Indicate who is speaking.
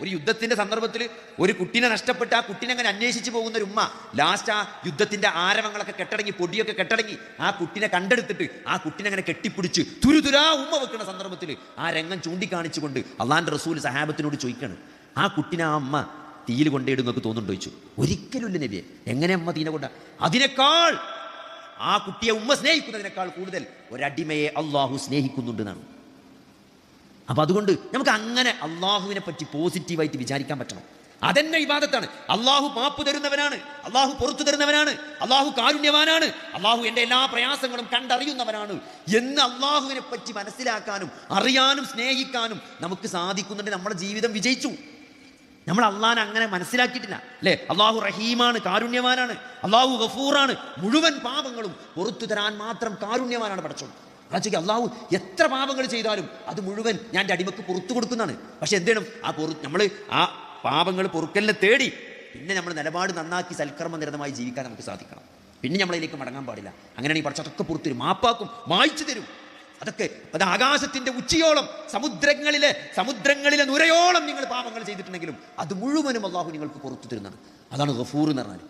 Speaker 1: ഒരു യുദ്ധത്തിന്റെ സന്ദർഭത്തിൽ ഒരു കുട്ടിനെ നഷ്ടപ്പെട്ട് ആ കുട്ടിനെ അങ്ങനെ അന്വേഷിച്ച് പോകുന്ന ഒരു ഉമ്മ ലാസ്റ്റ് ആ യുദ്ധത്തിന്റെ ആരവങ്ങളൊക്കെ കെട്ടടങ്ങി, പൊടിയൊക്കെ കെട്ടടങ്ങി ആ കുട്ടിനെ കണ്ടെടുത്തിട്ട് ആ കുട്ടിനെ അങ്ങനെ കെട്ടിപ്പിടിച്ച് തുരുതുരാ ഉമ്മ വെക്കുന്ന സന്ദർഭത്തിൽ ആ രംഗം ചൂണ്ടിക്കാണിച്ചുകൊണ്ട് അള്ളാന്റെ റസൂൽ സഹാബത്തിനോട് ചോദിക്കാണ്, ആ കുട്ടിനെ ആ അമ്മ തീയിൽ കൊണ്ടേടും നിങ്ങൾക്ക് തോന്നുന്നുണ്ടോ ചോദിച്ചു. ഒരിക്കലുമില്ല നബിയെ. എങ്ങനെ അമ്മ തീനെ കൊണ്ട? അതിനേക്കാൾ ആ കുട്ടിയെ ഉമ്മ സ്നേഹിക്കുന്നതിനേക്കാൾ കൂടുതൽ ഒരടിമയെ അള്ളാഹു സ്നേഹിക്കുന്നുണ്ട് എന്നാണ്. അപ്പൊ അതുകൊണ്ട് നമുക്ക് അങ്ങനെ അള്ളാഹുവിനെ പറ്റി പോസിറ്റീവായിട്ട് വിചാരിക്കാൻ പറ്റണം. അതെന്നെ ഇബാദത്താണ്. അള്ളാഹു മാപ്പ് തരുന്നവനാണ്, അള്ളാഹു പുറത്തു തരുന്നവനാണ്, അള്ളാഹു കാരുണ്യവാനാണ്, അള്ളാഹു എൻ്റെ എല്ലാ പ്രയാസങ്ങളും കണ്ടറിയുന്നവനാണ് എന്ന് അള്ളാഹുവിനെ പറ്റി മനസ്സിലാക്കാനും അറിയാനും സ്നേഹിക്കാനും നമുക്ക് സാധിക്കുന്നുണ്ട്. നമ്മുടെ ജീവിതം വിജയിച്ചു. നമ്മൾ അള്ളാഹിനെ അങ്ങനെ മനസ്സിലാക്കിയിട്ടില്ല അല്ലേ? അള്ളാഹു റഹീമാണ്, കാരുണ്യവാനാണ്. അള്ളാഹു ഗഫൂറാണ്, മുഴുവൻ പാപങ്ങളും പുറത്തു തരാൻ മാത്രം കാരുണ്യവാനാണ്. പഠിച്ചോളൂ, അള്ളാഹു എത്ര പാപങ്ങൾ ചെയ്താലും അത് മുഴുവൻ ഞാൻ എൻ്റെ അടിമക്ക് പുറത്തു കൊടുക്കുന്നതാണ്. പക്ഷെ എന്ത് ചെയ്യണം? നമ്മൾ ആ പാപങ്ങൾ പൊറുക്കലിനെ തേടി പിന്നെ നമ്മൾ നിലപാട് നന്നാക്കി സൽക്കർമ്മ നിരതമായി ജീവിക്കാൻ നമുക്ക് സാധിക്കണം. പിന്നെ നമ്മളതിലേക്ക് മടങ്ങാൻ പാടില്ല. അങ്ങനെയാണെങ്കിൽ പഠിച്ച അതൊക്കെ പുറത്തു തരും, മാപ്പാക്കും, മായ്ച്ചു തരും. അതൊക്കെ അത് ആകാശത്തിന്റെ ഉച്ചിയോളം സമുദ്രങ്ങളിലെ നുരയോളം നിങ്ങൾ പാപങ്ങൾ ചെയ്തിട്ടുണ്ടെങ്കിലും അത് മുഴുവനും അള്ളാഹു നിങ്ങൾക്ക് പുറത്തു തരുന്നതാണ്. അതാണ് ഗഫൂർ എന്ന് പറഞ്ഞാൽ.